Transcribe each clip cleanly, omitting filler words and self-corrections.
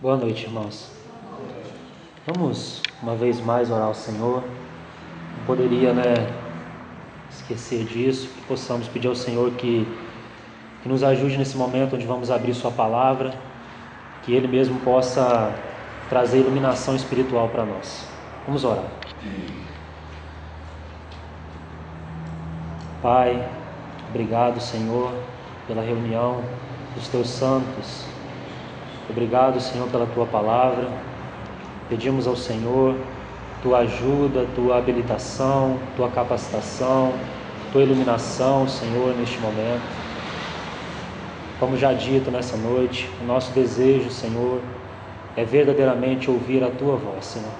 Boa noite, irmãos. Vamos uma vez mais orar ao Senhor. Não poderia, esquecer disso. Que possamos pedir ao Senhor que nos ajude nesse momento onde vamos abrir Sua palavra, que Ele mesmo possa trazer iluminação espiritual para nós. Vamos orar. Pai, obrigado, Senhor, pela reunião dos Teus santos. Obrigado, Senhor, pela Tua palavra. Pedimos ao Senhor Tua ajuda, Tua habilitação, Tua capacitação, Tua iluminação, Senhor, neste momento. Como já dito nessa noite, o nosso desejo, Senhor, é verdadeiramente ouvir a Tua voz, Senhor.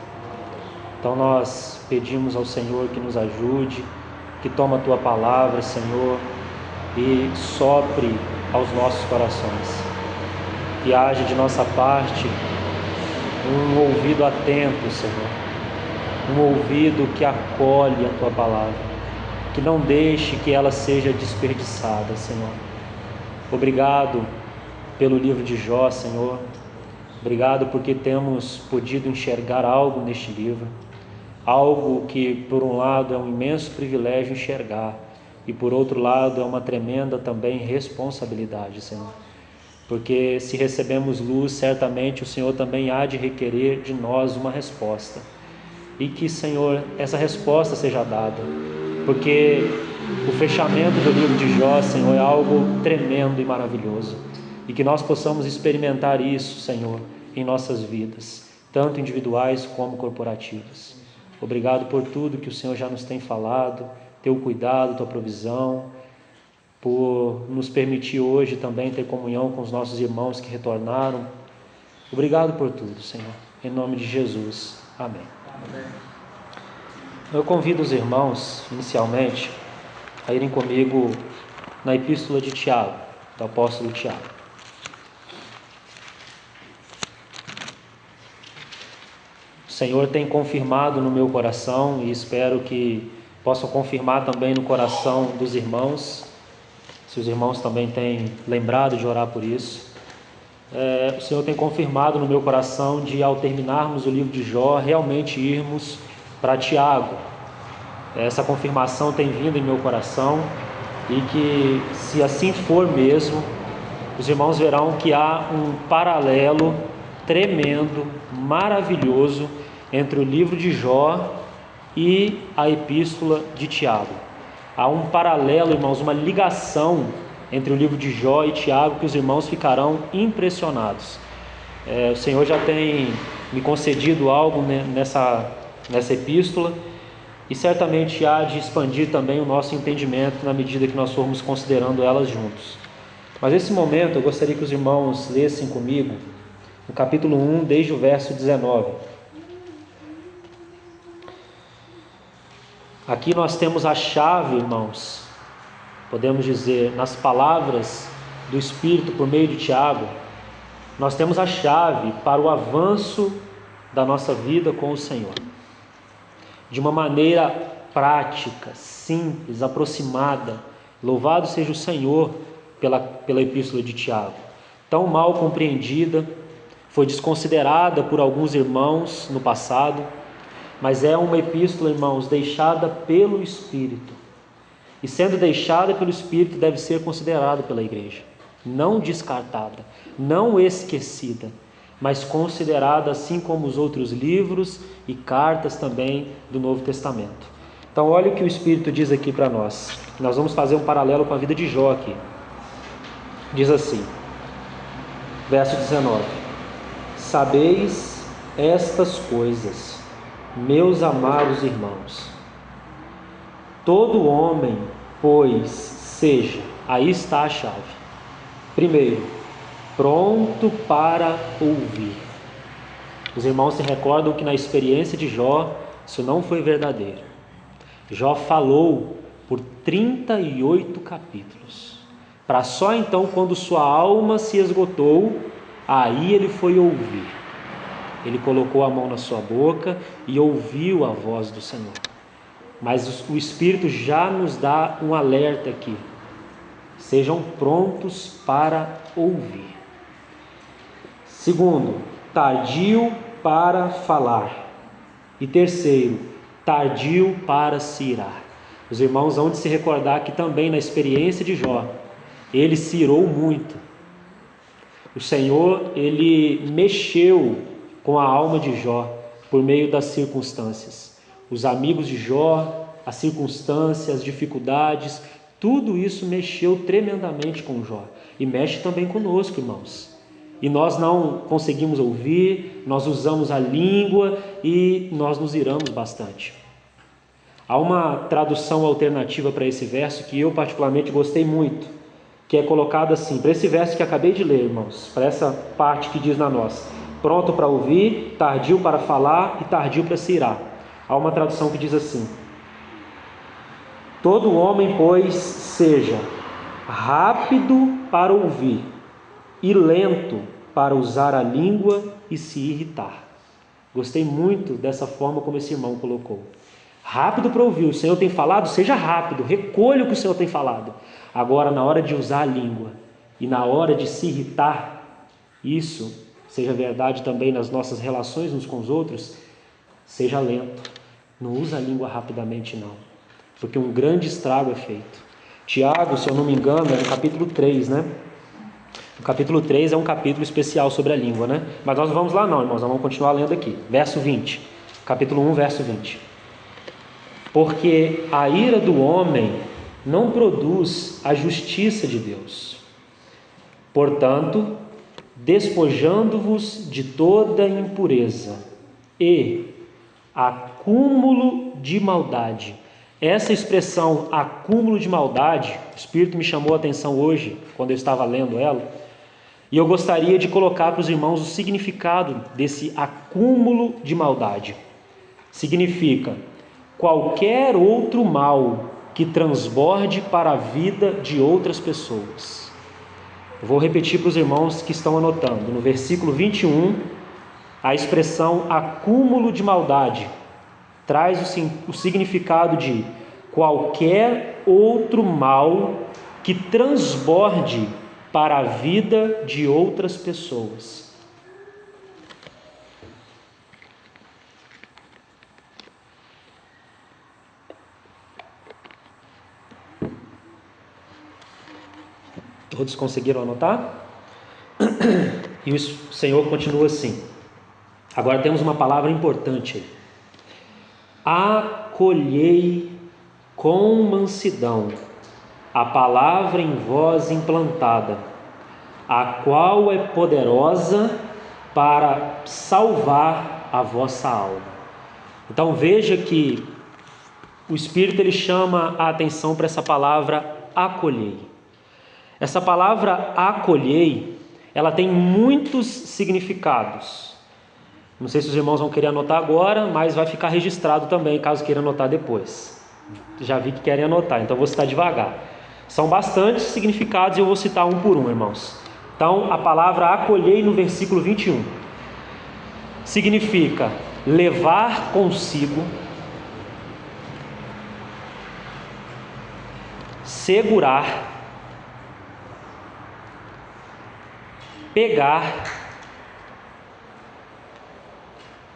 Então nós pedimos ao Senhor que nos ajude, que tome a Tua palavra, Senhor, e sopre aos nossos corações. Que haja de nossa parte um ouvido atento, Senhor, um ouvido que acolhe a Tua palavra, que não deixe que ela seja desperdiçada, Senhor. Obrigado pelo livro de Jó, Senhor. Obrigado porque temos podido enxergar algo neste livro, algo que por um lado é um imenso privilégio enxergar e por outro lado é uma tremenda também responsabilidade, Senhor. Porque se recebemos luz, certamente o Senhor também há de requerer de nós uma resposta. E que, Senhor, essa resposta seja dada. Porque o fechamento do livro de Jó, Senhor, é algo tremendo e maravilhoso. E que nós possamos experimentar isso, Senhor, em nossas vidas, tanto individuais como corporativas. Obrigado por tudo que o Senhor já nos tem falado, Teu cuidado, Tua provisão, por nos permitir hoje também ter comunhão com os nossos irmãos que retornaram. Obrigado por tudo, Senhor. Em nome de Jesus. Amém. Amém. Eu convido os irmãos, inicialmente, a irem comigo na Epístola de Tiago, do apóstolo Tiago. O Senhor tem confirmado no meu coração e espero que possam confirmar também no coração dos irmãos. Se os irmãos também têm lembrado de orar por isso. O Senhor tem confirmado no meu coração de, ao terminarmos o livro de Jó, realmente irmos para Tiago. Essa confirmação tem vindo em meu coração e que, se assim for mesmo, os irmãos verão que há um paralelo tremendo, maravilhoso, entre o livro de Jó e a epístola de Tiago. Há um paralelo, irmãos, uma ligação entre o livro de Jó e Tiago que os irmãos ficarão impressionados. O Senhor já tem me concedido algo nessa epístola e certamente há de expandir também o nosso entendimento na medida que nós formos considerando elas juntos. Mas nesse momento eu gostaria que os irmãos lessem comigo o capítulo 1, desde o verso 19. Aqui nós temos a chave, irmãos, podemos dizer, nas palavras do Espírito por meio de Tiago, nós temos a chave para o avanço da nossa vida com o Senhor. De uma maneira prática, simples, aproximada. Louvado seja o Senhor pela epístola de Tiago. Tão mal compreendida, foi desconsiderada por alguns irmãos no passado, mas é uma epístola, irmãos, deixada pelo Espírito. E sendo deixada pelo Espírito, deve ser considerada pela igreja. Não descartada, não esquecida, mas considerada assim como os outros livros e cartas também do Novo Testamento. Então, olha o que o Espírito diz aqui para nós. Nós vamos fazer um paralelo com a vida de Jó aqui. Diz assim, verso 19: Sabeis estas coisas, meus amados irmãos, todo homem, pois, seja, aí está a chave. Primeiro, pronto para ouvir. Os irmãos se recordam que na experiência de Jó, isso não foi verdadeiro. Jó falou por 38 capítulos, para só então, quando sua alma se esgotou, aí ele foi ouvir. Ele colocou a mão na sua boca e ouviu a voz do Senhor. Mas o Espírito já nos dá um alerta aqui. Sejam prontos para ouvir. Segundo, tardio para falar. E terceiro, tardio para se irar. Os irmãos vão de se recordar que também na experiência de Jó, ele se irou muito. O Senhor, ele mexeu com a alma de Jó por meio das circunstâncias. Os amigos de Jó, as circunstâncias, as dificuldades, tudo isso mexeu tremendamente com Jó. E mexe também conosco, irmãos. E nós não conseguimos ouvir, nós usamos a língua e nós nos iramos bastante. Há uma tradução alternativa para esse verso que eu particularmente gostei muito, que é colocada assim, para esse verso que acabei de ler, irmãos, para essa parte que diz na nossa: pronto para ouvir, tardio para falar e tardio para se irar. Há uma tradução que diz assim: todo homem, pois, seja rápido para ouvir e lento para usar a língua e se irritar. Gostei muito dessa forma como esse irmão colocou. Rápido para ouvir, o Senhor tem falado, seja rápido, recolha o que o Senhor tem falado. Agora, na hora de usar a língua e na hora de se irritar, isso seja verdade também nas nossas relações uns com os outros, seja lento, não usa a língua rapidamente não, porque um grande estrago é feito. Tiago, se eu não me engano, é no capítulo 3, né? O capítulo 3 é um capítulo especial sobre a língua, né? Mas nós não vamos lá não, irmãos, nós vamos continuar lendo aqui. Verso 20, capítulo 1, verso 20. Porque a ira do homem não produz a justiça de Deus. Portanto, despojando-vos de toda impureza e acúmulo de maldade. Essa expressão, acúmulo de maldade, o Espírito me chamou a atenção hoje, quando eu estava lendo ela, e eu gostaria de colocar para os irmãos o significado desse acúmulo de maldade. Significa qualquer outro mal que transborde para a vida de outras pessoas. Eu vou repetir para os irmãos que estão anotando. No versículo 21, a expressão acúmulo de maldade traz o significado de qualquer outro mal que transborde para a vida de outras pessoas. Todos conseguiram anotar? E o Senhor continua assim. Agora temos uma palavra importante. Acolhei com mansidão a palavra em vós implantada, a qual é poderosa para salvar a vossa alma. Então veja que o Espírito ele chama a atenção para essa palavra acolhei. Essa palavra acolhei, ela tem muitos significados. Não sei se os irmãos vão querer anotar agora, mas vai ficar registrado também, caso queiram anotar depois. Já vi que querem anotar, então vou citar devagar. São bastantes significados e eu vou citar um por um, irmãos. Então, a palavra acolhei no versículo 21 significa levar consigo, segurar, pegar,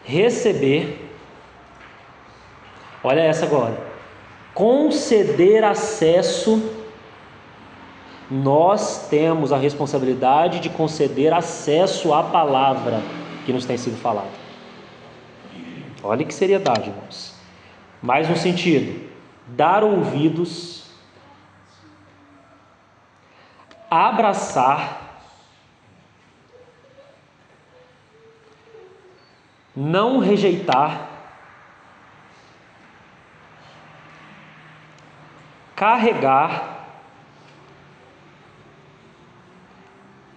receber, olha essa agora, conceder acesso. Nós temos a responsabilidade de conceder acesso à palavra que nos tem sido falada. Olha que seriedade, irmãos. Mais um sentido: dar ouvidos, abraçar, não rejeitar, carregar,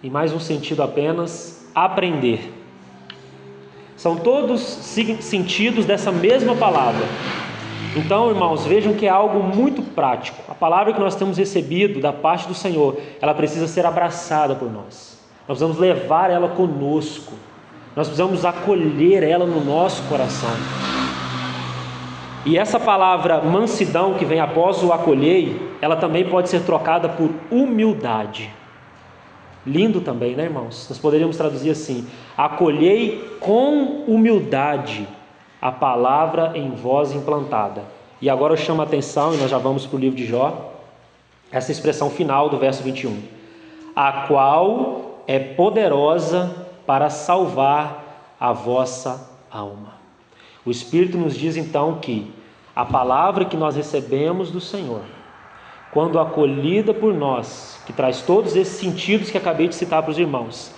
e mais um sentido apenas, aprender. São todos sentidos dessa mesma palavra. Então, irmãos, vejam que é algo muito prático. A palavra que nós temos recebido da parte do Senhor, ela precisa ser abraçada por nós. Nós precisamos levar ela conosco. Nós precisamos acolher ela no nosso coração. E essa palavra mansidão que vem após o acolhei, ela também pode ser trocada por humildade. Lindo também, né, irmãos? Nós poderíamos traduzir assim: acolhei com humildade a palavra em vós implantada. E agora eu chamo a atenção, e nós já vamos para o livro de Jó, essa expressão final do verso 21. A qual é poderosa para salvar a vossa alma. O Espírito nos diz então que a palavra que nós recebemos do Senhor, quando acolhida por nós, que traz todos esses sentidos que acabei de citar para os irmãos,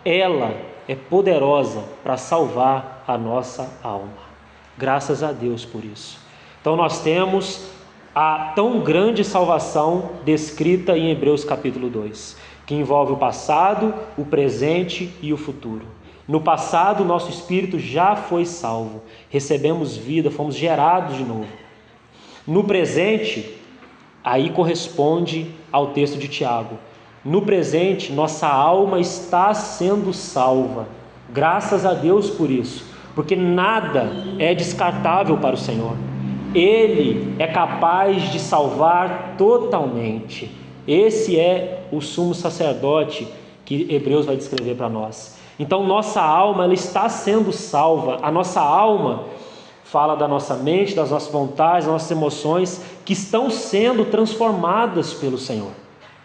ela é poderosa para salvar a nossa alma. Graças a Deus por isso. Então nós temos a tão grande salvação descrita em Hebreus capítulo 2, que envolve o passado, o presente e o futuro. No passado, nosso espírito já foi salvo, recebemos vida, fomos gerados de novo. No presente, aí corresponde ao texto de Tiago. No presente, nossa alma está sendo salva. Graças a Deus por isso, porque nada é descartável para o Senhor. Ele é capaz de salvar totalmente. Esse é o sumo sacerdote que Hebreus vai descrever para nós. Então nossa alma, ela está sendo salva. A nossa alma fala da nossa mente, das nossas vontades, das nossas emoções, que estão sendo transformadas pelo Senhor.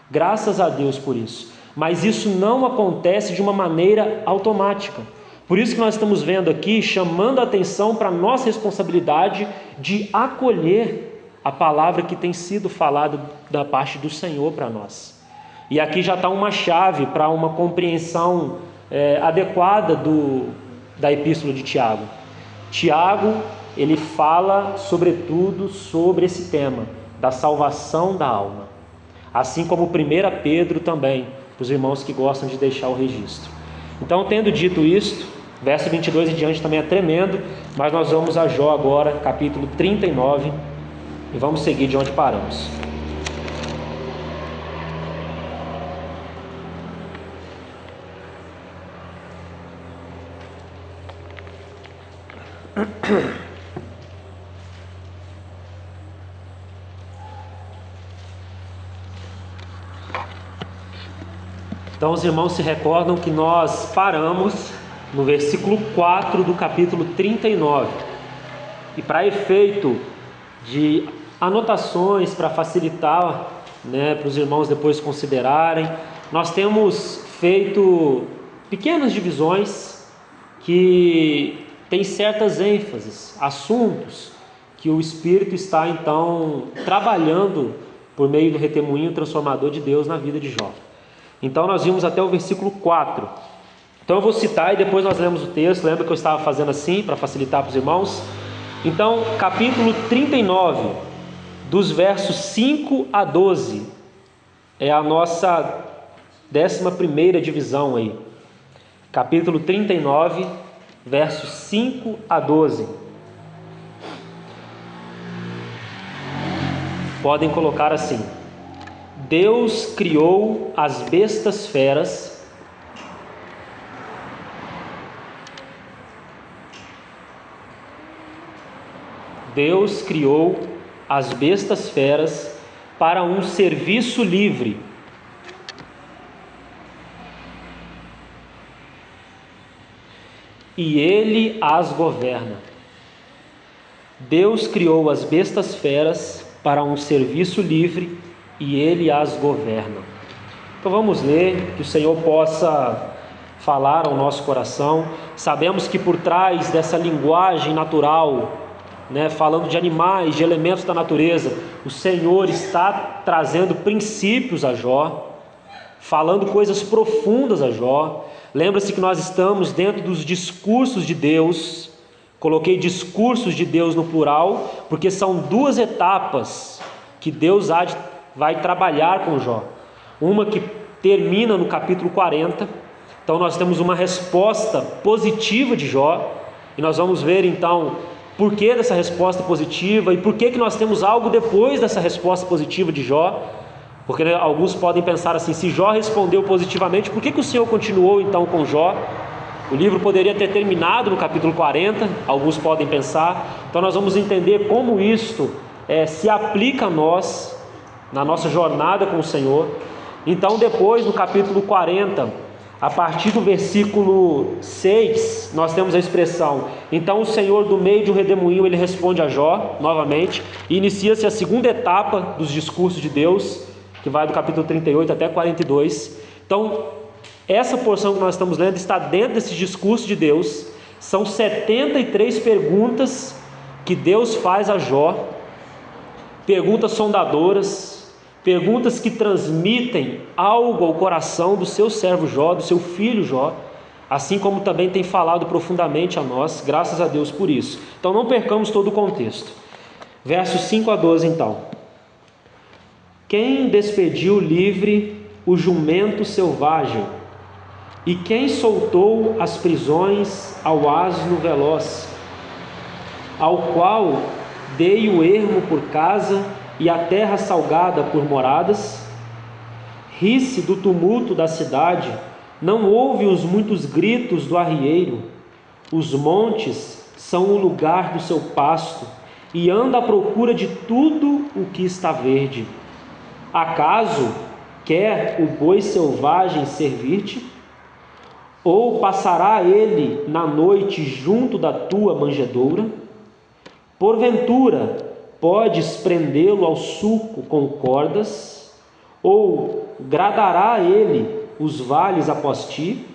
Graças a Deus por isso. Mas isso não acontece de uma maneira automática. Por isso que nós estamos vendo aqui, chamando a atenção para a nossa responsabilidade de acolher a palavra que tem sido falada da parte do Senhor para nós. E aqui já está uma chave para uma compreensão adequada da epístola de Tiago. Tiago, ele fala sobretudo sobre esse tema da salvação da alma, assim como 1 Pedro também, para os irmãos que gostam de deixar o registro. Então, tendo dito isto, verso 22 em diante também é tremendo, mas nós vamos a Jó agora, capítulo 39, e vamos seguir de onde paramos. Então os irmãos se recordam que nós paramos no versículo 4 do capítulo 39. E para efeito de anotações, para facilitar, para os irmãos depois considerarem, nós temos feito pequenas divisões que têm certas ênfases, assuntos que o Espírito está então trabalhando por meio do retemoinho transformador de Deus na vida de Jó. Então nós vimos até o versículo 4. Então eu vou citar e depois nós lemos o texto. Lembra que eu estava fazendo assim para facilitar para os irmãos? Então, capítulo 39, dos versos 5 a 12, é a nossa 11ª divisão aí. Capítulo 39, versos 5 a 12. Podem colocar assim: Deus criou as bestas feras para um serviço livre e Ele as governa. Deus criou as bestas feras para um serviço livre e Ele as governa. Então vamos ler, que o Senhor possa falar ao nosso coração. Sabemos que por trás dessa linguagem natural, falando de animais, de elementos da natureza, o Senhor está trazendo princípios a Jó, falando coisas profundas a Jó. Lembra-se que nós estamos dentro dos discursos de Deus. Coloquei discursos de Deus no plural, porque são duas etapas que Deus vai trabalhar com Jó. Uma que termina no capítulo 40. Então nós temos uma resposta positiva de Jó, e nós vamos ver então por que dessa resposta positiva e por que nós temos algo depois dessa resposta positiva de Jó. Porque alguns podem pensar assim: se Jó respondeu positivamente, por que o Senhor continuou então com Jó? O livro poderia ter terminado no capítulo 40, alguns podem pensar. Então nós vamos entender como isto se aplica a nós, na nossa jornada com o Senhor. Então depois, no capítulo 40, a partir do versículo 6, nós temos a expressão: então o Senhor, do meio de um redemoinho, ele responde a Jó novamente, e inicia-se a segunda etapa dos discursos de Deus, que vai do capítulo 38 até 42. Então, essa porção que nós estamos lendo está dentro desse discurso de Deus. São 73 perguntas que Deus faz a Jó, perguntas sondadoras, perguntas que transmitem algo ao coração do seu servo Jó, do seu filho Jó, assim como também tem falado profundamente a nós, graças a Deus por isso. Então não percamos todo o contexto. Versos 5 a 12 então. Quem despediu livre o jumento selvagem? E quem soltou as prisões ao asno veloz? Ao qual dei o ermo por casa e a terra salgada por moradas? Ri-se do tumulto da cidade, não ouve os muitos gritos do arrieiro. Os montes são o lugar do seu pasto, e anda à procura de tudo o que está verde. Acaso quer o boi selvagem servir-te? Ou passará ele na noite junto da tua manjedoura? Porventura podes prendê-lo ao sulco com cordas? Ou gradará ele os vales após ti?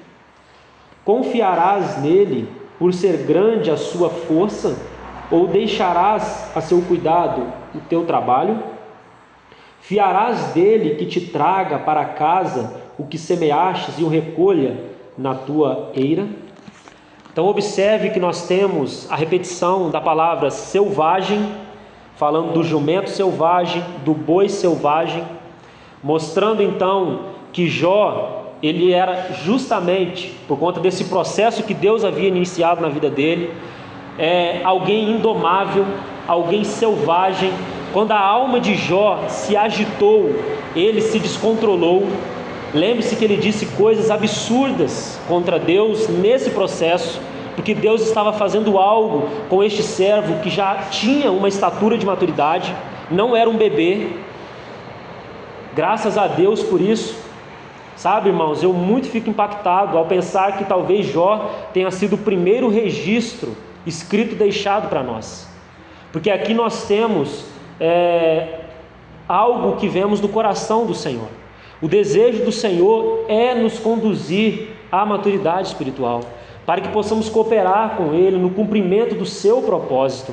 Confiarás nele por ser grande a sua força? Ou deixarás a seu cuidado o teu trabalho? Fiarás dele que te traga para casa o que semeastes e o recolha na tua eira? Então observe que nós temos a repetição da palavra selvagem, falando do jumento selvagem, do boi selvagem, mostrando então que Jó, ele era justamente por conta desse processo que Deus havia iniciado na vida dele, alguém indomável, alguém selvagem. Quando a alma de Jó se agitou, ele se descontrolou. Lembre-se que ele disse coisas absurdas contra Deus nesse processo, porque Deus estava fazendo algo com este servo que já tinha uma estatura de maturidade, não era um bebê. Graças a Deus por isso. Sabe, irmãos, eu muito fico impactado ao pensar que talvez Jó tenha sido o primeiro registro escrito deixado para nós, porque aqui nós temos algo que vemos no coração do Senhor. O desejo do Senhor é nos conduzir à maturidade espiritual, para que possamos cooperar com Ele no cumprimento do seu propósito.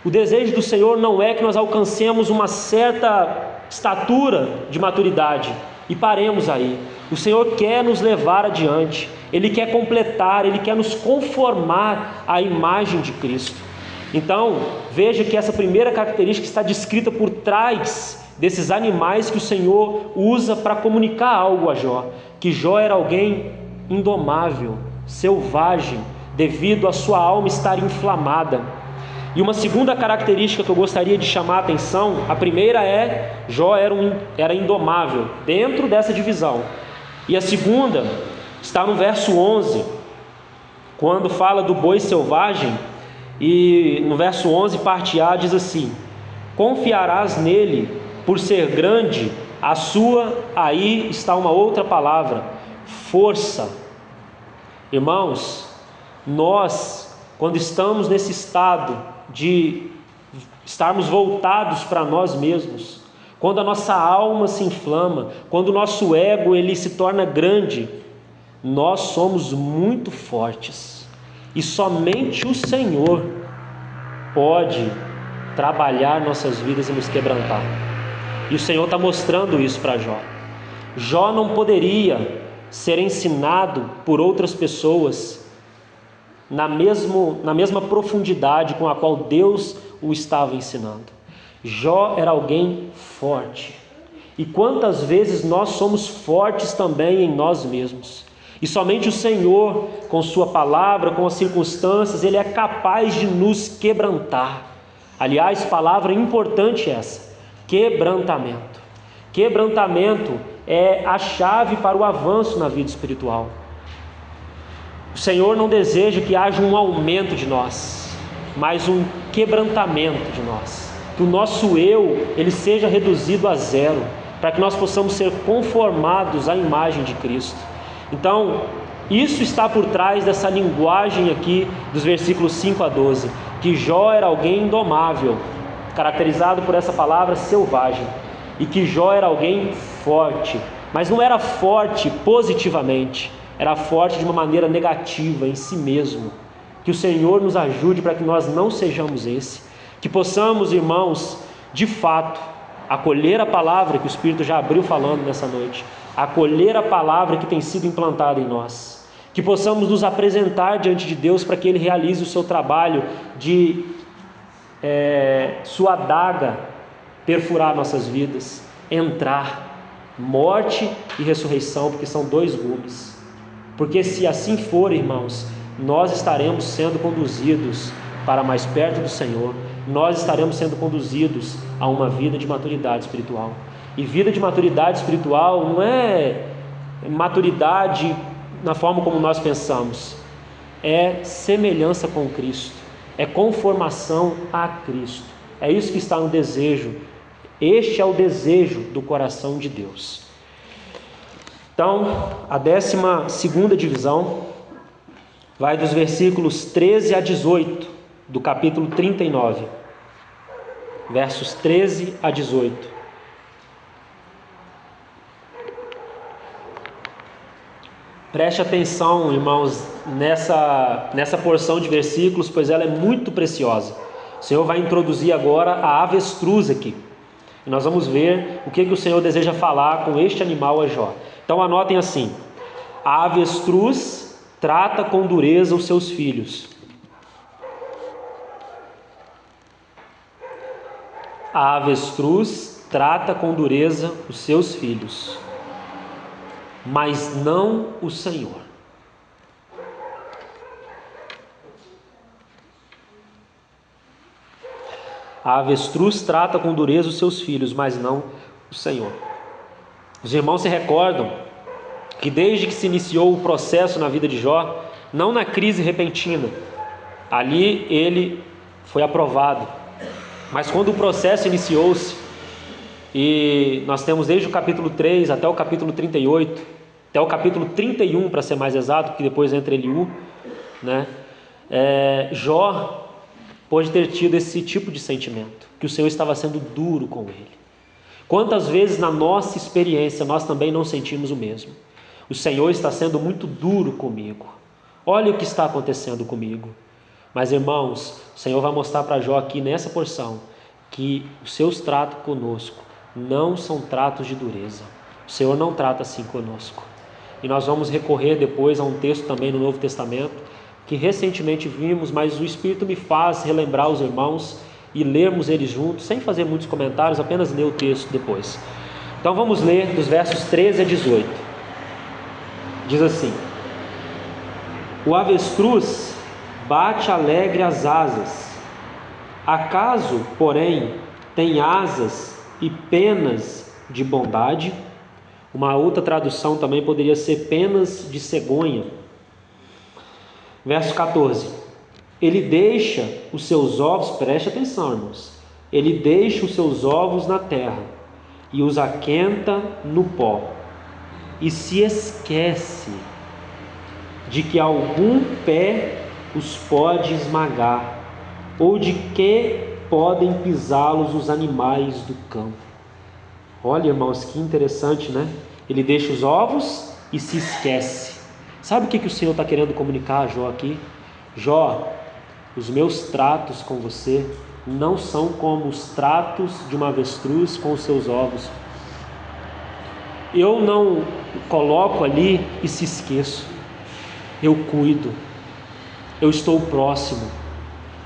O desejo do Senhor não é que nós alcancemos uma certa estatura de maturidade e paremos aí. O Senhor quer nos levar adiante, Ele quer completar, Ele quer nos conformar à imagem de Cristo. Então, veja que essa primeira característica está descrita por trás desses animais que o Senhor usa para comunicar algo a Jó, que Jó era alguém indomável, selvagem, devido à sua alma estar inflamada. E uma segunda característica que eu gostaria de chamar a atenção, a primeira Jó era indomável, dentro dessa divisão. E a segunda está no verso 11, quando fala do boi selvagem, e no verso 11, parte A, diz assim: confiarás nele por ser grande a sua, aí está uma outra palavra, força. Irmãos, nós, quando estamos nesse estado de estarmos voltados para nós mesmos, quando a nossa alma se inflama, quando o nosso ego ele se torna grande, nós somos muito fortes, e somente o Senhor pode trabalhar nossas vidas e nos quebrantar. E o Senhor está mostrando isso para Jó. Jó não poderia ser ensinado por outras pessoas na mesma profundidade com a qual Deus o estava ensinando. Jó era alguém forte. E quantas vezes nós somos fortes também em nós mesmos. E somente o Senhor, com sua palavra, com as circunstâncias, Ele é capaz de nos quebrantar. Aliás, palavra importante essa, quebrantamento. Quebrantamento é a chave para o avanço na vida espiritual. O Senhor não deseja que haja um aumento de nós, mas um quebrantamento de nós. Que o nosso eu, ele seja reduzido a zero. para que nós possamos ser conformados à imagem de Cristo. Então, isso está por trás dessa linguagem aqui dos versículos 5 a 12, que Jó era alguém indomável, caracterizado por essa palavra selvagem, e que Jó era alguém forte, mas não era forte positivamente, era forte de uma maneira negativa em si mesmo. Que o Senhor nos ajude para que nós não sejamos esse, que possamos, irmãos, de fato, acolher a palavra que o Espírito já abriu falando nessa noite, acolher a palavra que tem sido implantada em nós, que possamos nos apresentar diante de Deus para que Ele realize o seu trabalho de sua adaga perfurar nossas vidas, entrar, morte e ressurreição, porque são dois gumes. Porque se assim for, irmãos, nós estaremos sendo conduzidos para mais perto do Senhor, nós estaremos sendo conduzidos a uma vida de maturidade espiritual. E vida de maturidade espiritual não é maturidade na forma como nós pensamos, é semelhança com Cristo, é conformação a Cristo. É isso que está no desejo. Este é o desejo do coração de Deus. Então, a 12ª divisão vai dos versículos 13 a 18 do capítulo 39, versos 13 a 18. Preste atenção, irmãos, nessa porção de versículos, pois ela é muito preciosa. O Senhor vai introduzir agora a avestruz aqui. E nós vamos ver o que o Senhor deseja falar com este animal a Jó. Então anotem assim: a avestruz trata com dureza os seus filhos. A avestruz trata com dureza os seus filhos, mas não o Senhor. A avestruz trata com dureza os seus filhos, mas não o Senhor. Os irmãos se recordam que desde que se iniciou o processo na vida de Jó, não na crise repentina, ali ele foi aprovado, mas quando o processo iniciou-se, e nós temos desde o capítulo 3 até o capítulo 38, até o capítulo 31 para ser mais exato, que depois entra Eliú, né? Jó pode ter tido esse tipo de sentimento, que o Senhor estava sendo duro com ele. Quantas vezes na nossa experiência nós também não sentimos o mesmo? O Senhor está sendo muito duro comigo, olha o que está acontecendo comigo. Mas irmãos, o Senhor vai mostrar para Jó aqui nessa porção, que os seus tratos conosco não são tratos de dureza. O Senhor não trata assim conosco. E nós vamos recorrer depois a um texto também no Novo Testamento, que recentemente vimos, mas o Espírito me faz relembrar os irmãos e lermos eles juntos, sem fazer muitos comentários, apenas ler o texto depois. Então vamos ler dos versos 13 a 18. Diz assim: o avestruz bate alegre as asas, acaso, porém, tem asas e penas de bondade? Uma outra tradução também poderia ser penas de cegonha. Verso 14: ele deixa os seus ovos, preste atenção, irmãos, ele deixa os seus ovos na terra e os aquenta no pó, e se esquece de que algum pé os pode esmagar, ou de que podem pisá-los os animais do campo. Olha, irmãos, que interessante, né? Ele deixa os ovos e se esquece. Sabe o que o Senhor está querendo comunicar a Jó aqui? Jó, os meus tratos com você não são como os tratos de uma avestruz com os seus ovos. Eu não coloco ali e se esqueço. Eu cuido. Eu estou próximo.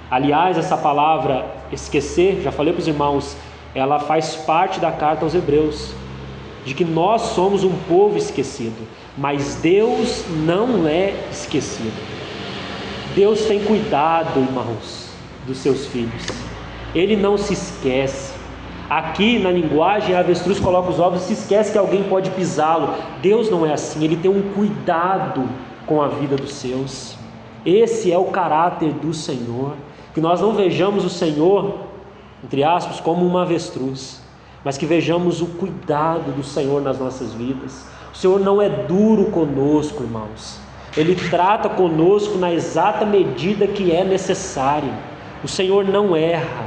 Aliás, essa palavra esquecer, já falei para os irmãos, ela faz parte da carta aos Hebreus, de que nós somos um povo esquecido, mas Deus não é esquecido. Deus tem cuidado, irmãos, dos seus filhos. Ele não se esquece. Aqui na linguagem, a avestruz coloca os ovos e se esquece que alguém pode pisá-lo. Deus não é assim, Ele tem um cuidado com a vida dos seus. Esse é o caráter do Senhor. Que nós não vejamos o Senhor, entre aspas, como uma avestruz, mas que vejamos o cuidado do Senhor nas nossas vidas. O Senhor não é duro conosco, irmãos. Ele trata conosco na exata medida que é necessário. O Senhor não erra,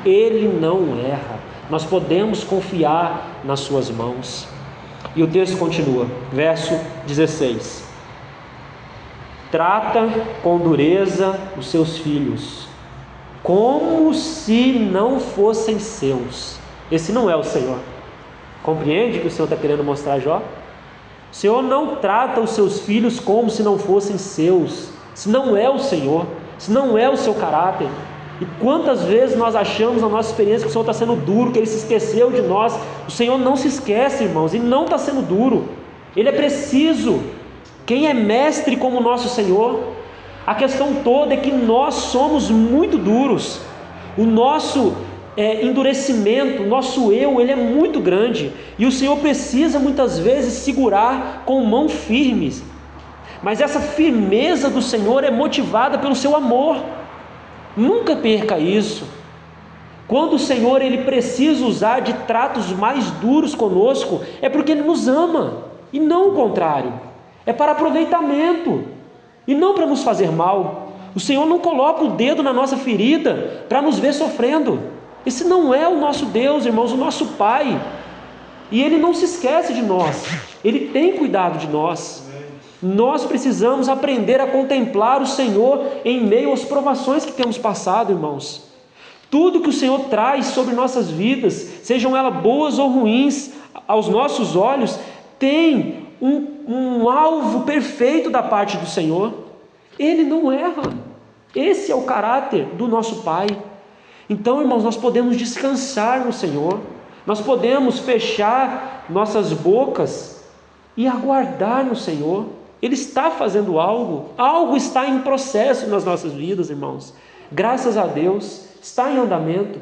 Ele não erra. Nós podemos confiar nas suas mãos. E o texto continua, verso 16: trata com dureza os seus filhos, como se não fossem seus. Esse não é o Senhor. Compreende o que o Senhor está querendo mostrar, Jó? O Senhor não trata os seus filhos como se não fossem seus. Se não é o Senhor, se não é o seu caráter. E quantas vezes nós achamos na nossa experiência que o Senhor está sendo duro, que Ele se esqueceu de nós. O Senhor não se esquece, irmãos, Ele não está sendo duro. Ele é preciso. Quem é mestre como o nosso Senhor? A questão toda é que nós somos muito duros. O nosso endurecimento, o nosso eu, ele é muito grande. E o Senhor precisa muitas vezes segurar com mão firme. Mas essa firmeza do Senhor é motivada pelo seu amor. Nunca perca isso. Quando o Senhor ele precisa usar de tratos mais duros conosco, é porque Ele nos ama, e não o contrário. É para aproveitamento, e não para nos fazer mal. O Senhor não coloca o dedo na nossa ferida para nos ver sofrendo. Esse não é o nosso Deus, irmãos, o nosso Pai. E Ele não se esquece de nós. Ele tem cuidado de nós. Nós precisamos aprender a contemplar o Senhor em meio às provações que temos passado, irmãos. Tudo que o Senhor traz sobre nossas vidas, sejam elas boas ou ruins, aos nossos olhos, tem um alvo perfeito da parte do Senhor. Ele não erra. Esse é o caráter do nosso Pai. Então, irmãos, nós podemos descansar no Senhor. Nós podemos fechar nossas bocas e aguardar no Senhor. Ele está fazendo algo está em processo nas nossas vidas, irmãos. Graças a Deus, está em andamento.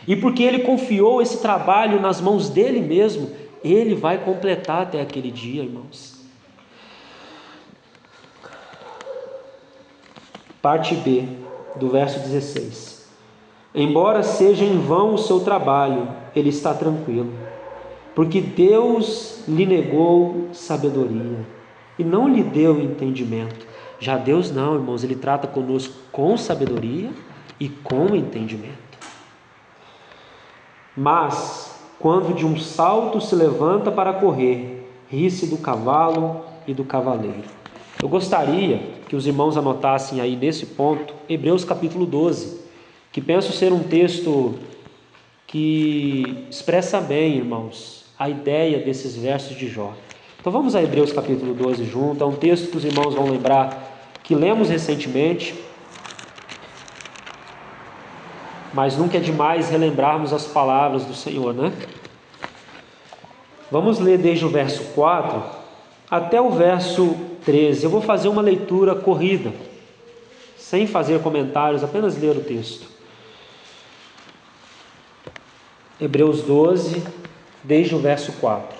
E porque Ele confiou esse trabalho nas mãos dEle mesmo, Ele vai completar até aquele dia, irmãos. Parte B, do verso 16. Embora seja em vão o seu trabalho, ele está tranquilo, porque Deus lhe negou sabedoria e não lhe deu entendimento. Já Deus não, irmãos, Ele trata conosco com sabedoria e com entendimento. Mas, quando de um salto se levanta para correr, ri-se do cavalo e do cavaleiro. Eu gostaria que os irmãos anotassem aí nesse ponto, Hebreus capítulo 12, que penso ser um texto que expressa bem, irmãos, a ideia desses versos de Jó. Então vamos a Hebreus capítulo 12 junto, é um texto que os irmãos vão lembrar que lemos recentemente, mas nunca é demais relembrarmos as palavras do Senhor, né? Vamos ler desde o verso 4 até o verso 13. Eu vou fazer uma leitura corrida, sem fazer comentários, apenas ler o texto. Hebreus 12, desde o verso 4.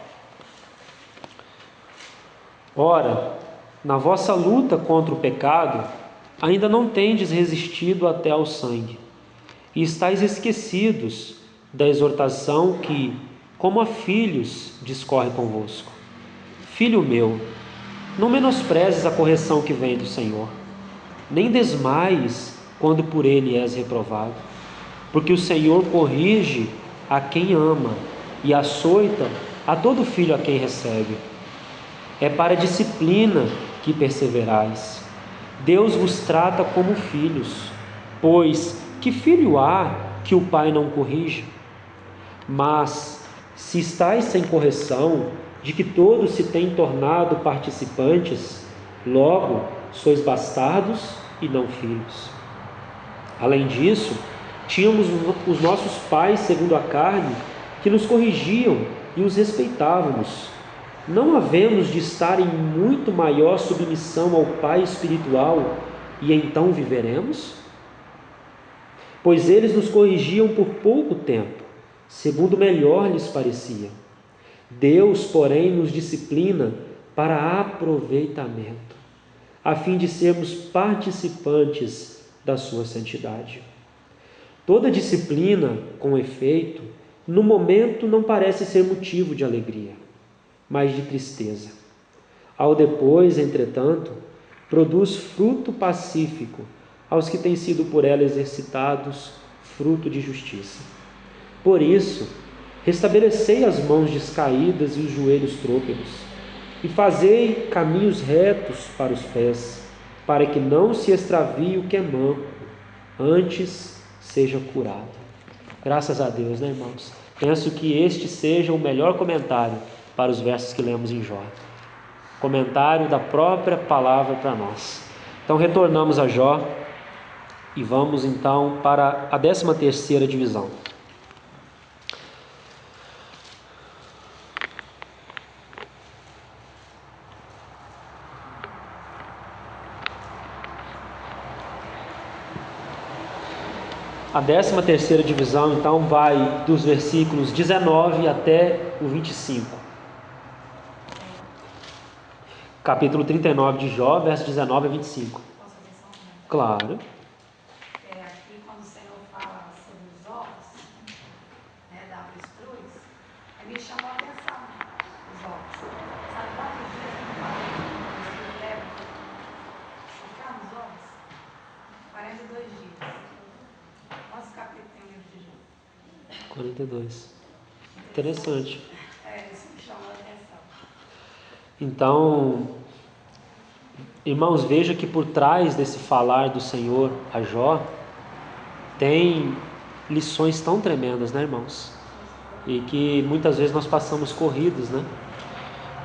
Ora, na vossa luta contra o pecado, ainda não tendes resistido até ao sangue, e estáis esquecidos da exortação que, como a filhos, discorre convosco. Filho meu, não menosprezes a correção que vem do Senhor, nem desmaies quando por Ele és reprovado, porque o Senhor corrige a quem ama e açoita a todo filho a quem recebe. É para a disciplina que perseverais. Deus vos trata como filhos, pois que filho há que o pai não corrija? Mas se estáis sem correção, de que todos se têm tornado participantes, logo sois bastardos e não filhos. Além disso, tínhamos os nossos pais segundo a carne, que nos corrigiam e os respeitávamos. Não havemos de estar em muito maior submissão ao Pai espiritual e então viveremos? Pois eles nos corrigiam por pouco tempo, segundo melhor lhes parecia. Deus, porém, nos disciplina para aproveitamento, a fim de sermos participantes da sua santidade. Toda disciplina, com efeito, no momento não parece ser motivo de alegria, mas de tristeza. Ao depois, entretanto, produz fruto pacífico aos que têm sido por ela exercitados, fruto de justiça. Por isso, restabelecei as mãos descaídas e os joelhos trôpegos, e fazei caminhos retos para os pés, para que não se extravie o que é manco, antes seja curado. Graças a Deus, né, irmãos? Penso que este seja o melhor comentário para os versos que lemos em Jó. Comentário da própria palavra para nós. Então retornamos a Jó e vamos então para a 13ª divisão. A 13ª divisão então vai dos versículos 19 até o 25. Capítulo 39 de Jó, versos 19 a 25. Claro. Aqui quando o Senhor fala sobre os ovos, da avestruz, me chamou a atenção os ovos. Sabe quantos dias que o avestruz leva para ficar nos ovos? 42 dias. Quantos capítulos tem o livro de Jó? 42. Interessante. Isso me chamou a atenção. Então, irmãos, veja que por trás desse falar do Senhor a Jó, tem lições tão tremendas, né, irmãos? E que muitas vezes nós passamos corridos, né?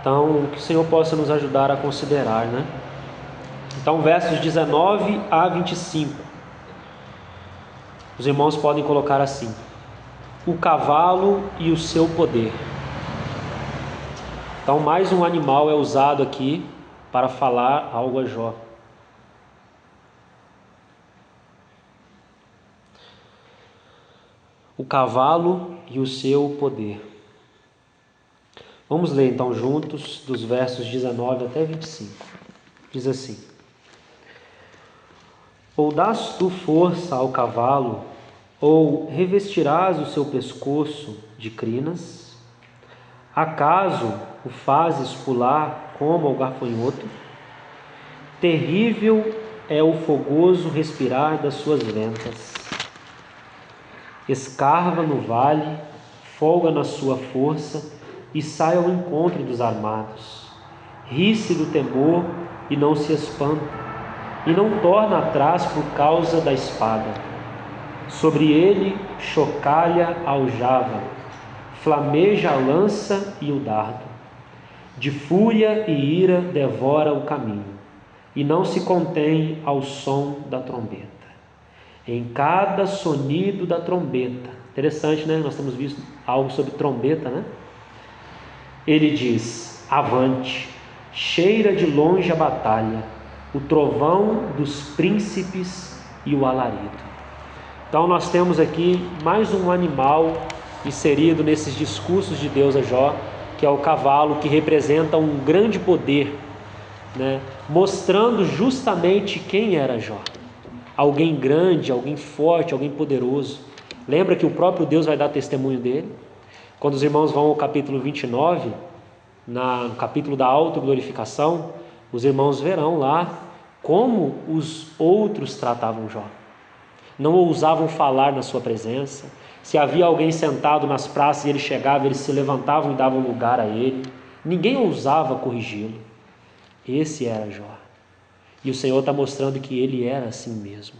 Então, que o Senhor possa nos ajudar a considerar, né? Então, versos 19 a 25. Os irmãos podem colocar assim: o cavalo e o seu poder. Então, mais um animal é usado aqui para falar algo a Jó. O cavalo e o seu poder. Vamos ler então juntos dos versos 19 até 25. Diz assim: ou dás tu força ao cavalo, ou revestirás o seu pescoço de crinas? Acaso o fazes pular como ao gafanhoto? Terrível é o fogoso respirar das suas ventas. Escarva no vale, folga na sua força e sai ao encontro dos armados. Ri-se do temor e não se espanta, e não torna atrás por causa da espada. Sobre ele chocalha a aljava, flameja a lança e o dardo. De fúria e ira devora o caminho, e não se contém ao som da trombeta. Em cada sonido da trombeta, interessante, né? Nós temos visto algo sobre trombeta, né? Ele diz: avante, cheira de longe a batalha, o trovão dos príncipes e o alarido. Então nós temos aqui mais um animal inserido nesses discursos de Deus a Jó, que é o cavalo, que representa um grande poder, né? Mostrando justamente quem era Jó. Alguém grande, alguém forte, alguém poderoso. Lembra que o próprio Deus vai dar testemunho dele? Quando os irmãos vão ao capítulo 29, no capítulo da autoglorificação, os irmãos verão lá como os outros tratavam Jó. Não ousavam falar na sua presença. Se havia alguém sentado nas praças e ele chegava, eles se levantavam e davam lugar a ele. Ninguém ousava corrigi-lo. Esse era Jó. E o Senhor está mostrando que ele era assim mesmo,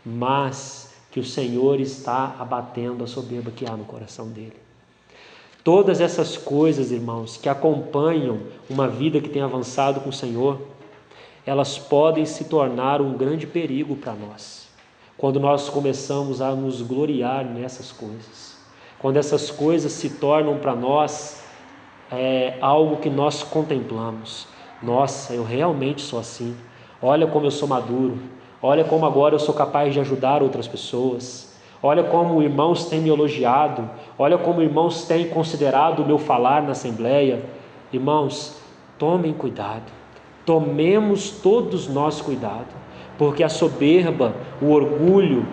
mas que o Senhor está abatendo a soberba que há no coração dele. Todas essas coisas, irmãos, que acompanham uma vida que tem avançado com o Senhor, elas podem se tornar um grande perigo para nós, quando nós começamos a nos gloriar nessas coisas, quando essas coisas se tornam para nós algo que nós contemplamos. Nossa, eu realmente sou assim. Olha como eu sou maduro. Olha como agora eu sou capaz de ajudar outras pessoas. Olha como irmãos têm me elogiado. Olha como irmãos têm considerado o meu falar na assembleia. Irmãos, tomem cuidado. Tomemos todos nós cuidado, porque a soberba, o orgulho,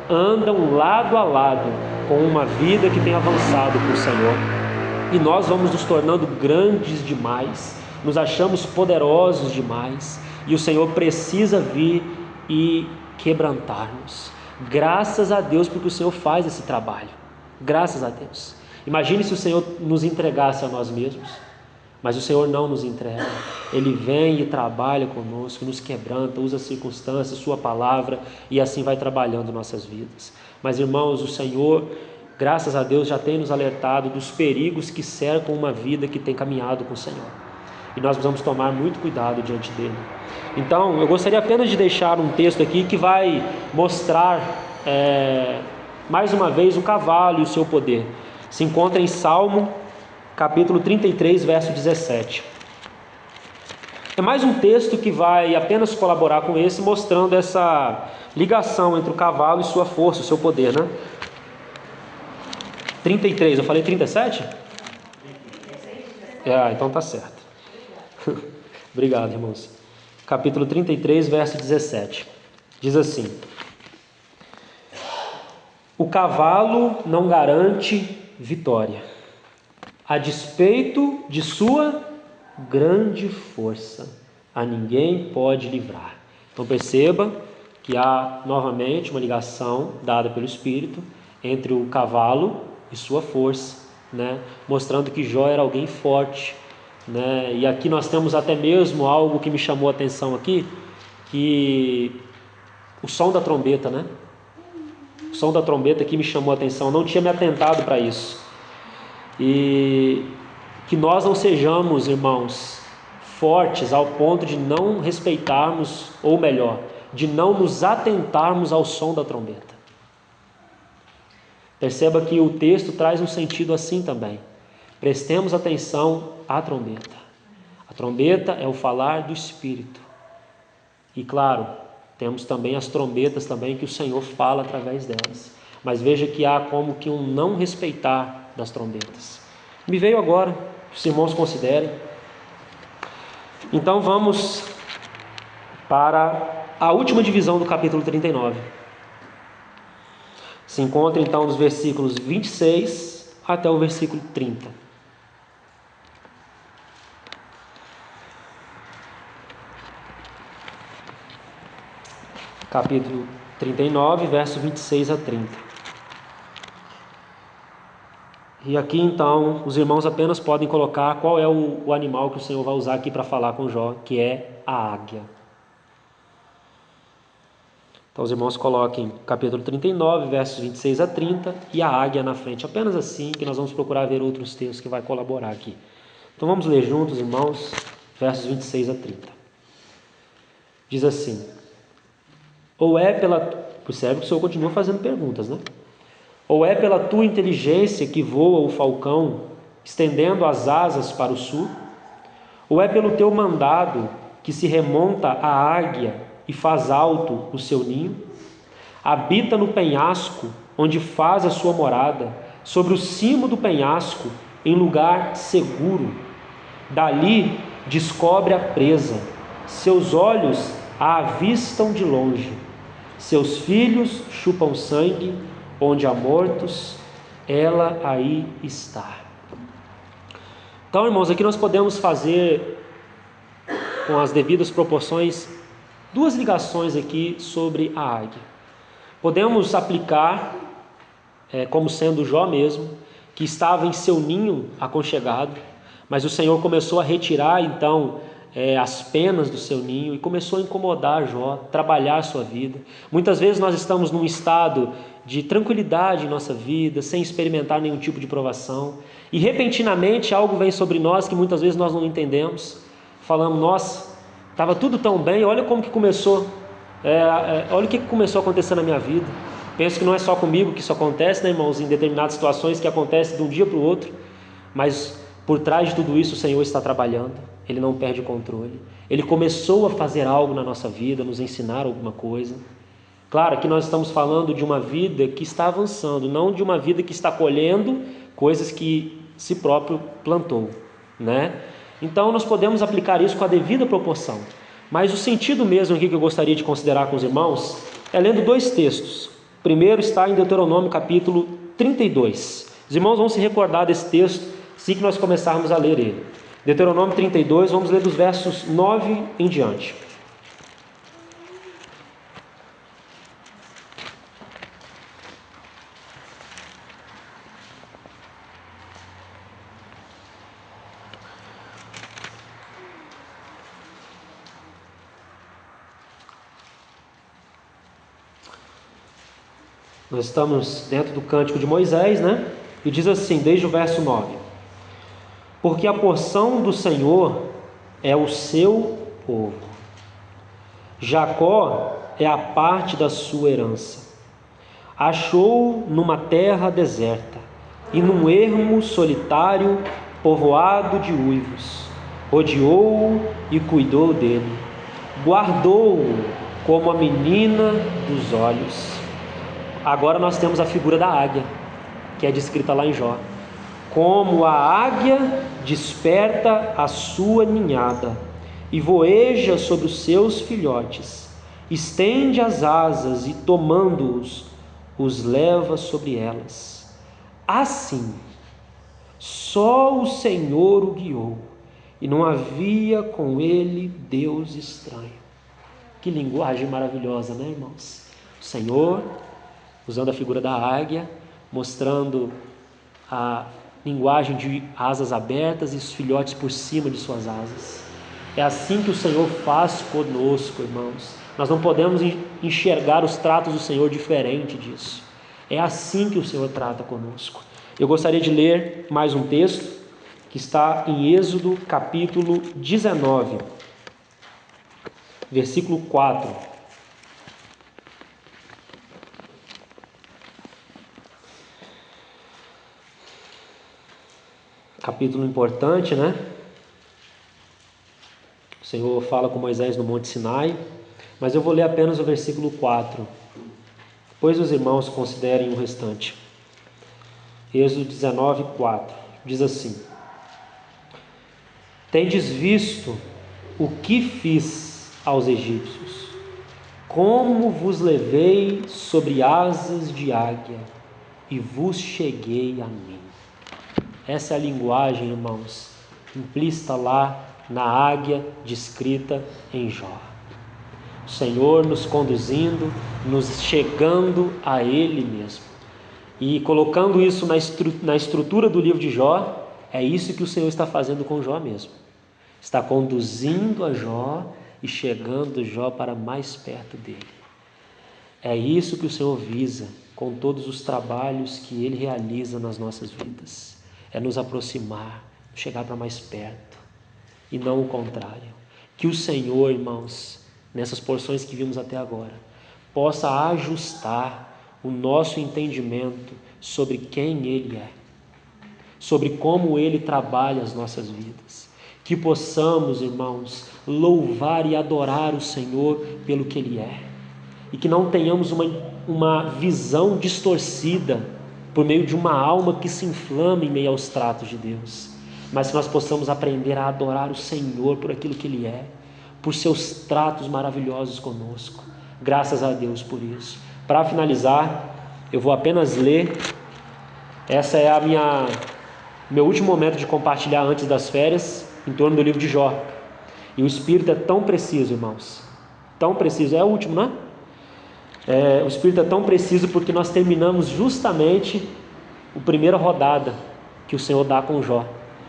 andam lado a lado com uma vida que tem avançado com o Senhor. E nós vamos nos tornando grandes demais, nos achamos poderosos demais, e o Senhor precisa vir e quebrantar-nos. Graças a Deus porque o Senhor faz esse trabalho. Graças a Deus. Imagine se o Senhor nos entregasse a nós mesmos. Mas o Senhor não nos entrega. Ele vem e trabalha conosco, nos quebranta, usa as circunstâncias, sua palavra, e assim vai trabalhando nossas vidas. Mas irmãos, o Senhor, graças a Deus, já tem nos alertado dos perigos que cercam uma vida que tem caminhado com o Senhor. E nós precisamos tomar muito cuidado diante dele. Então, eu gostaria apenas de deixar um texto aqui que vai mostrar mais uma vez o cavalo e o seu poder. Se encontra em Salmo capítulo 33, verso 17. É mais um texto que vai apenas colaborar com esse, mostrando essa ligação entre o cavalo e sua força, o seu poder, né? 33, eu falei 37? Então tá certo. Obrigado, irmãos. Capítulo 33, verso 17. Diz assim: o cavalo não garante vitória, a despeito de sua grande força, a ninguém pode livrar. Então perceba que há novamente uma ligação dada pelo Espírito entre o cavalo e sua força, né? Mostrando que Jó era alguém forte, né? E aqui nós temos até mesmo algo que me chamou a atenção aqui, que o som da trombeta, né? O som da trombeta aqui me chamou a atenção, não tinha me atentado para isso. E que nós não sejamos, irmãos, fortes ao ponto de não respeitarmos, ou melhor, de não nos atentarmos ao som da trombeta. Perceba que o texto traz um sentido assim também. Prestemos atenção à trombeta. A trombeta é o falar do Espírito. E claro, temos também as trombetas também que o Senhor fala através delas. Mas veja que há como que um não respeitar das trombetas. Me veio agora, os irmãos considerem. Então vamos para a última divisão do capítulo 39. Se encontra então dos versículos 26 até o versículo 30. Capítulo 39, verso 26 a 30. E aqui então os irmãos apenas podem colocar qual é o animal que o Senhor vai usar aqui para falar com Jó, que é a águia. Então os irmãos coloquem capítulo 39, versos 26 a 30 e a águia na frente. Apenas assim, que nós vamos procurar ver outros textos que vai colaborar aqui. Então vamos ler juntos, irmãos, versos 26 a 30. Diz assim: ou é pela... Percebe que o Senhor continua fazendo perguntas, né? Ou é pela tua inteligência que voa o falcão, estendendo as asas para o sul? Ou é pelo teu mandado que se remonta a águia e faz alto o seu ninho? Habita no penhasco, onde faz a sua morada, sobre o cimo do penhasco, em lugar seguro. Dali descobre a presa, seus olhos a avistam de longe. Seus filhos chupam sangue, onde há mortos, ela aí está. Então, irmãos, aqui nós podemos fazer, com as devidas proporções, duas ligações aqui sobre a águia. Podemos aplicar, como sendo Jó mesmo, que estava em seu ninho aconchegado, mas o Senhor começou a retirar então as penas do seu ninho e começou a incomodar Jó, trabalhar a sua vida. Muitas vezes nós estamos num estado de tranquilidade em nossa vida, sem experimentar nenhum tipo de provação, e repentinamente algo vem sobre nós que muitas vezes nós não entendemos. Falamos: nossa, estava tudo tão bem, olha como que começou, olha o que começou a acontecer na minha vida. Penso que não é só comigo que isso acontece, né, irmãos, em determinadas situações que acontecem de um dia para o outro, mas por trás de tudo isso o Senhor está trabalhando. Ele não perde o controle. Ele começou a fazer algo na nossa vida, nos ensinar alguma coisa. Claro que nós estamos falando de uma vida que está avançando, não de uma vida que está colhendo coisas que si próprio plantou, né? Então nós podemos aplicar isso com a devida proporção. Mas o sentido mesmo aqui que eu gostaria de considerar com os irmãos é lendo dois textos. O primeiro está em Deuteronômio capítulo 32. Os irmãos vão se recordar desse texto assim que nós começarmos a ler ele. Deuteronômio 32, vamos ler dos versos 9 em diante. Nós estamos dentro do Cântico de Moisés, né? E diz assim, desde o verso 9: porque a porção do Senhor é o seu povo, Jacó é a parte da sua herança. Achou numa terra deserta e num ermo solitário, povoado de uivos. Rodeou-o e cuidou dele, guardou-o como a menina dos olhos. Agora nós temos a figura da águia, que é descrita lá em Jó. Como a águia desperta a sua ninhada e voeja sobre os seus filhotes, estende as asas e, tomando-os, os leva sobre elas. Assim, só o Senhor o guiou, e não havia com ele Deus estranho. Que linguagem maravilhosa, né, irmãos? O Senhor, usando a figura da águia, mostrando a linguagem de asas abertas e os filhotes por cima de suas asas. É assim que o Senhor faz conosco, irmãos. Nós não podemos enxergar os tratos do Senhor diferente disso. É assim que o Senhor trata conosco. Eu gostaria de ler mais um texto que está em Êxodo capítulo 19, versículo 4. Capítulo importante, né? O Senhor fala com Moisés no Monte Sinai, mas eu vou ler apenas o versículo 4. Depois os irmãos considerem o restante. Êxodo 19, 4. Diz assim: tendes visto o que fiz aos egípcios, como vos levei sobre asas de águia e vos cheguei a mim. Essa é a linguagem, irmãos, implícita lá na águia descrita em Jó. O Senhor nos conduzindo, nos chegando a Ele mesmo. E colocando isso na estrutura do livro de Jó, é isso que o Senhor está fazendo com Jó mesmo. Está conduzindo a Jó e chegando Jó para mais perto dele. É isso que o Senhor visa com todos os trabalhos que Ele realiza nas nossas vidas. É nos aproximar, chegar para mais perto, e não o contrário. Que o Senhor, irmãos, nessas porções que vimos até agora, possa ajustar o nosso entendimento sobre quem Ele é, sobre como Ele trabalha as nossas vidas. Que possamos, irmãos, louvar e adorar o Senhor pelo que Ele é, e que não tenhamos uma visão distorcida por meio de uma alma que se inflama em meio aos tratos de Deus, mas que nós possamos aprender a adorar o Senhor por aquilo que Ele é, por seus tratos maravilhosos conosco. Graças a Deus por isso. Para finalizar, eu vou apenas ler, essa é meu último momento de compartilhar antes das férias, em torno do livro de Jó. E o Espírito é tão preciso, irmãos, tão preciso, é o último, não é? O Espírito é tão preciso porque nós terminamos justamente a primeira rodada que o Senhor dá com Jó.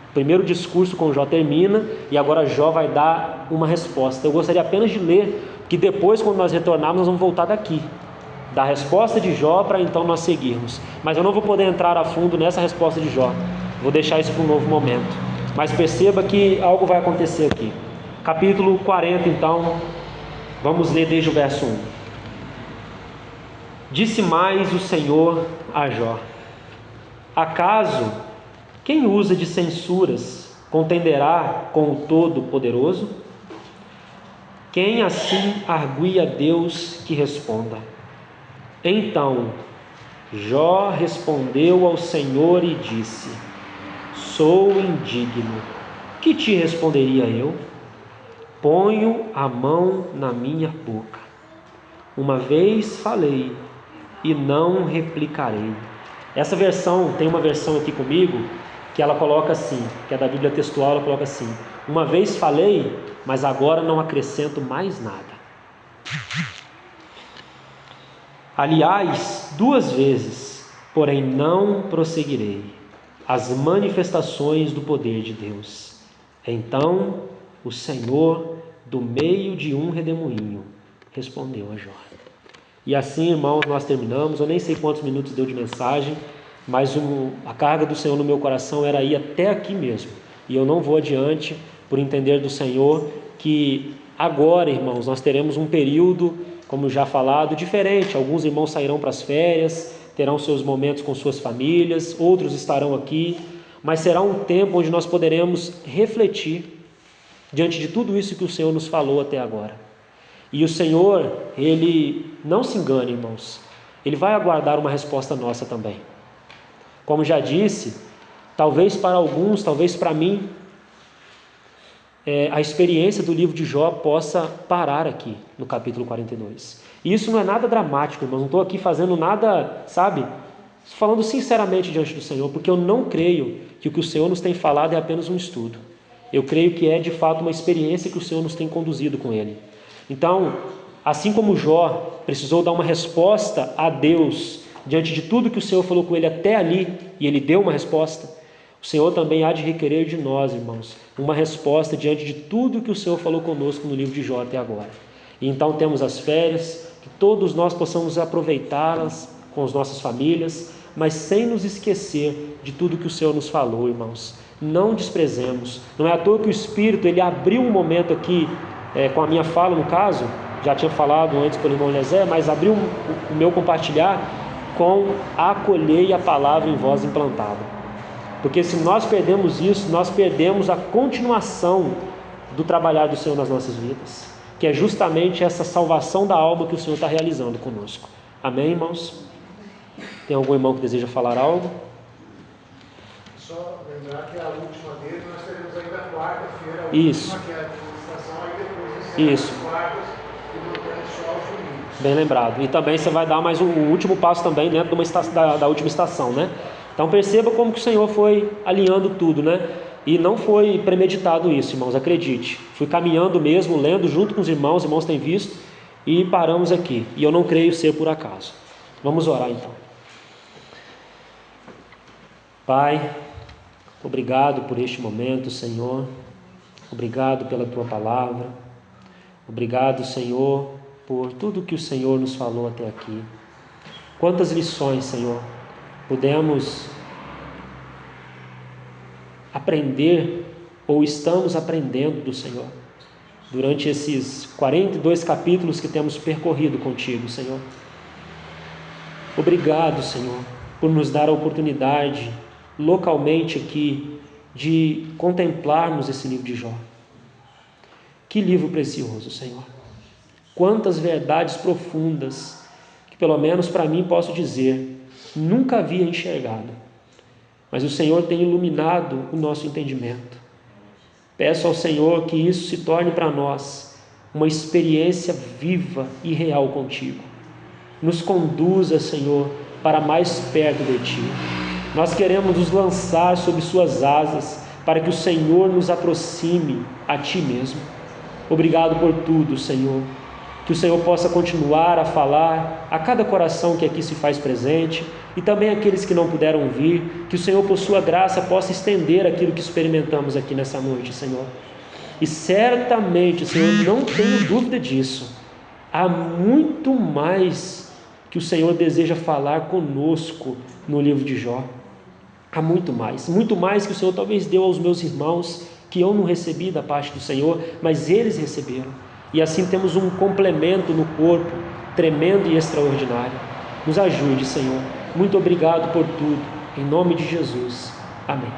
O primeiro discurso com Jó termina e agora Jó vai dar uma resposta. Eu gostaria apenas de ler, que depois, quando nós retornarmos, nós vamos voltar daqui, da resposta de Jó, para então nós seguirmos. Mas eu não vou poder entrar a fundo nessa resposta de Jó, vou deixar isso para um novo momento. Mas perceba que algo vai acontecer aqui. Capítulo 40, então, vamos ler desde o verso 1. Disse mais o Senhor a Jó: acaso quem usa de censuras contenderá com o Todo-Poderoso? Quem assim arguia a Deus que responda? Então Jó respondeu ao Senhor e disse: sou indigno, que te responderia eu? Ponho a mão na minha boca. Uma vez falei, e não replicarei. Essa versão, tem uma versão aqui comigo, que ela coloca assim, que é da Bíblia textual, ela coloca assim: uma vez falei, mas agora não acrescento mais nada. Aliás, 2 vezes, porém não prosseguirei as manifestações do poder de Deus. Então o Senhor, do meio de um redemoinho, respondeu a Jó. E assim, irmãos, nós terminamos. Eu nem sei quantos minutos deu de mensagem, mas a carga do Senhor no meu coração era ir até aqui mesmo. E eu não vou adiante, por entender do Senhor que agora, irmãos, nós teremos um período, como já falado, diferente. Alguns irmãos sairão para as férias, terão seus momentos com suas famílias, outros estarão aqui, mas será um tempo onde nós poderemos refletir diante de tudo isso que o Senhor nos falou até agora. E o Senhor, Ele não se engane, irmãos, Ele vai aguardar uma resposta nossa também. Como já disse, talvez para alguns, talvez para mim, a experiência do livro de Jó possa parar aqui no capítulo 42. E isso não é nada dramático, irmãos, não estou aqui fazendo nada, sabe? Falando sinceramente diante do Senhor, porque eu não creio que o que o Senhor nos tem falado é apenas um estudo. Eu creio que é de fato uma experiência que o Senhor nos tem conduzido com Ele. Então, assim como Jó precisou dar uma resposta a Deus diante de tudo que o Senhor falou com ele até ali, e ele deu uma resposta, o Senhor também há de requerer de nós, irmãos, uma resposta diante de tudo que o Senhor falou conosco no livro de Jó até agora. E então temos as férias, que todos nós possamos aproveitá-las com as nossas famílias, mas sem nos esquecer de tudo que o Senhor nos falou, irmãos. Não desprezemos. Não é à toa que o Espírito, ele abriu um momento aqui, com a minha fala no caso, já tinha falado antes pelo irmão Eliezer, mas abriu o meu compartilhar com acolhei a palavra em vós implantada. Porque se nós perdemos isso, nós perdemos a continuação do trabalhar do Senhor nas nossas vidas, que é justamente essa salvação da alma que o Senhor está realizando conosco. Amém, irmãos? Tem algum irmão que deseja falar algo? Só lembrar que a última dele nós teremos ainda a quarta-feira, Isso. Última, que é a administração, aí depois Isso. quartas, e voltando só aos domingos. Bem lembrado. E também você vai dar mais o último passo também dentro da última estação, né? Então perceba como que o Senhor foi alinhando tudo, né? E não foi premeditado isso, irmãos, acredite. Fui caminhando mesmo, lendo junto com os irmãos têm visto, e paramos aqui. E eu não creio ser por acaso. Vamos orar então. Pai, obrigado por este momento, Senhor. Obrigado pela Tua palavra. Obrigado, Senhor, por tudo que o Senhor nos falou até aqui. Quantas lições, Senhor, pudemos aprender ou estamos aprendendo do Senhor durante esses 42 capítulos que temos percorrido contigo, Senhor. Obrigado, Senhor, por nos dar a oportunidade localmente aqui de contemplarmos esse livro de Jó. Que livro precioso, Senhor. Quantas verdades profundas que, pelo menos para mim, posso dizer, nunca havia enxergado. Mas o Senhor tem iluminado o nosso entendimento. Peço ao Senhor que isso se torne para nós uma experiência viva e real contigo. Nos conduza, Senhor, para mais perto de Ti. Nós queremos nos lançar sob Suas asas para que o Senhor nos aproxime a Ti mesmo. Obrigado por tudo, Senhor. Que o Senhor possa continuar a falar a cada coração que aqui se faz presente e também aqueles que não puderam vir, que o Senhor, por Sua graça, possa estender aquilo que experimentamos aqui nessa noite, Senhor. E certamente, Senhor, não tenho dúvida disso, há muito mais que o Senhor deseja falar conosco no livro de Jó. Há muito mais que o Senhor talvez deu aos meus irmãos, que eu não recebi da parte do Senhor, mas eles receberam. E assim temos um complemento no corpo, tremendo e extraordinário. Nos ajude, Senhor. Muito obrigado por tudo. Em nome de Jesus. Amém.